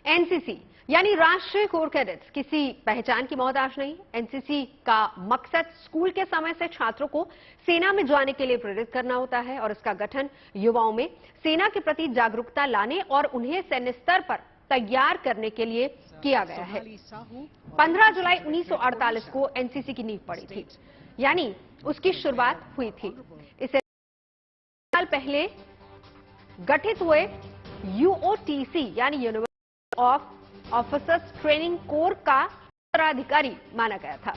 NCC यानी राष्ट्रीय core cadets किसी पहचान की मोहताज नहीं। एनसीसी का मकसद स्कूल के समय से छात्रों को सेना में जाने के लिए प्रेरित करना होता है और इसका गठन युवाओं में सेना के प्रति जागरूकता लाने और उन्हें सैन्य स्तर पर तैयार करने के लिए किया गया है। 15 जुलाई 1948 को एनसीसी की नींव पड़ी थी, यानी उसकी शुरुआत हुई थी। इससे साल पहले गठित हुए यूओटीसी यानी university of officers training core का उत्तराधिकारी माना गया था,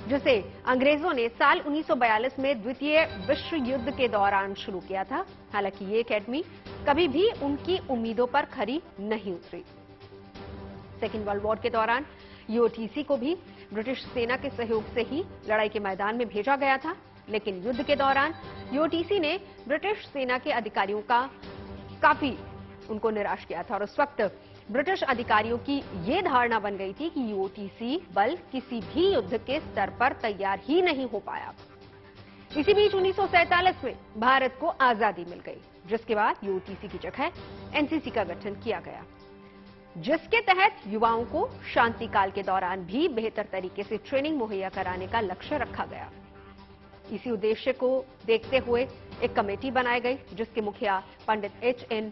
जिसे अंग्रेजों ने साल 1942 में द्वितीय विश्व युद्ध के दौरान शुरू किया था। हालांकि ये एकेडमी कभी भी उनकी उम्मीदों पर खरी नहीं उतरी। सेकेंड वर्ल्ड वॉर के दौरान यूओटीसी को भी ब्रिटिश सेना के सहयोग से ही लड़ाई के मैदान में भेजा गया था, लेकिन युद्ध के दौरान यूओटीसी ने ब्रिटिश सेना के अधिकारियों का काफी उनको निराश किया था और उस वक्त ब्रिटिश अधिकारियों की यह धारणा बन गई थी कि यूओटीसी बल किसी भी युद्ध के स्तर पर तैयार ही नहीं हो पाया। इसी बीच 1947 में भारत को आजादी मिल गई, जिसके बाद यूओटीसी की जगह एनसीसी का गठन किया गया, जिसके तहत युवाओं को शांति काल के दौरान भी बेहतर तरीके से ट्रेनिंग मुहैया कराने का लक्ष्य रखा गया। इसी उद्देश्य को देखते हुए एक कमेटी बनाई गई, जिसके मुखिया पंडित एच.एन.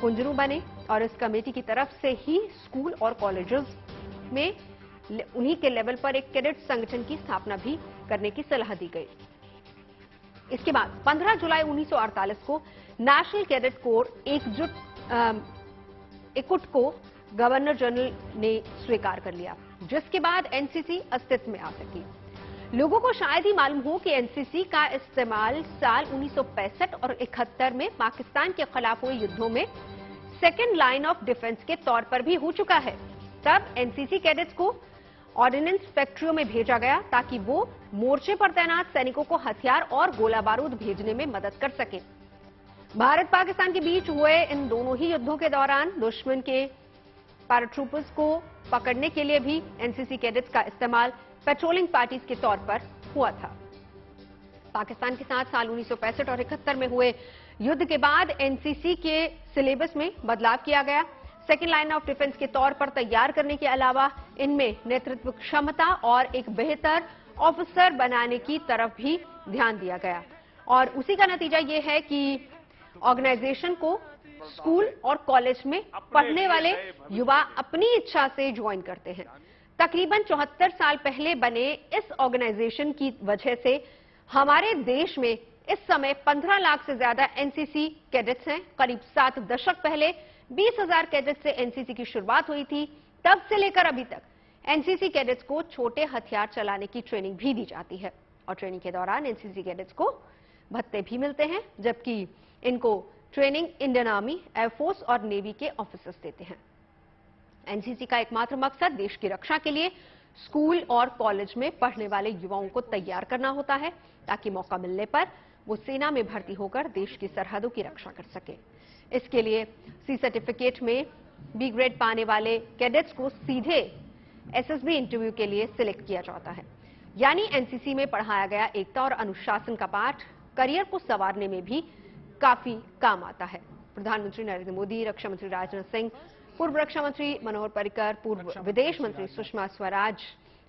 कुंजरू बने और इस कमेटी की तरफ से ही स्कूल और कॉलेजेस में उन्हीं के लेवल पर एक कैडेट संगठन की स्थापना भी करने की सलाह दी गई। इसके बाद 15 जुलाई 1948 को नेशनल कैडेट कोर एकजुट को गवर्नर जनरल ने स्वीकार कर लिया, जिसके बाद एनसीसी अस्तित्व में आ सकी। लोगों को शायद ही मालूम हो कि एनसीसी का इस्तेमाल साल 1965 और 71 में पाकिस्तान के खिलाफ हुए युद्धों में सेकेंड लाइन ऑफ डिफेंस के तौर पर भी हो चुका है। तब एनसीसी कैडेट्स को ऑर्डिनेंस फैक्ट्रियों में भेजा गया ताकि वो मोर्चे पर तैनात सैनिकों को हथियार और गोला बारूद भेजने में मदद कर सके। भारत पाकिस्तान के बीच हुए इन दोनों ही युद्धों के दौरान दुश्मन के पैराट्रूपर्स को पकड़ने के लिए भी एनसीसी कैडेट्स का इस्तेमाल पेट्रोलिंग पार्टीज के तौर पर हुआ था। पाकिस्तान के साथ साल 1965 और 71 में हुए युद्ध के बाद एनसीसी के सिलेबस में बदलाव किया गया। सेकेंड लाइन ऑफ डिफेंस के तौर पर तैयार करने के अलावा इनमें नेतृत्व क्षमता और एक बेहतर ऑफिसर बनाने की तरफ भी ध्यान दिया गया और उसी का नतीजा ये है कि ऑर्गेनाइजेशन को स्कूल और कॉलेज में पढ़ने वाले युवा अपनी इच्छा से ज्वाइन करते हैं। तकरीबन 74 साल पहले बने इस ऑर्गेनाइजेशन की वजह से हमारे देश में इस समय 15 लाख से ज्यादा एनसीसी कैडेट्स हैं। करीब 7 दशक पहले 20,000 कैडेट्स से एनसीसी की शुरुआत हुई थी। तब से लेकर अभी तक एनसीसी कैडेट्स को छोटे हथियार चलाने की ट्रेनिंग भी दी जाती है और ट्रेनिंग के दौरान एनसीसी कैडेट्स को भत्ते भी मिलते हैं, जबकि इनको ट्रेनिंग इंडियन आर्मी, एयरफोर्स और नेवी के ऑफिसर्स देते हैं। एनसीसी का एकमात्र मकसद देश की रक्षा के लिए स्कूल और कॉलेज में पढ़ने वाले युवाओं को तैयार करना होता है, ताकि मौका मिलने पर वो सेना में भर्ती होकर देश की सरहदों की रक्षा कर सके। इसके लिए सी सर्टिफिकेट में बी ग्रेड पाने वाले कैडेट्स को सीधे एसएसबी इंटरव्यू के लिए सिलेक्ट किया जाता है। यानी एनसीसी में पढ़ाया गया एकता और अनुशासन का पाठ करियर को संवारने में भी काफी काम आता है। प्रधानमंत्री नरेंद्र मोदी, रक्षा मंत्री राजनाथ सिंह, पूर्व रक्षा मंत्री मनोहर पर्रिकर, पूर्व विदेश मंत्री सुषमा स्वराज,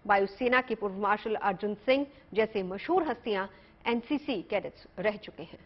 वायुसेना के पूर्व मार्शल अर्जुन सिंह जैसे मशहूर हस्तियां एनसीसी कैडेट्स रह चुके हैं।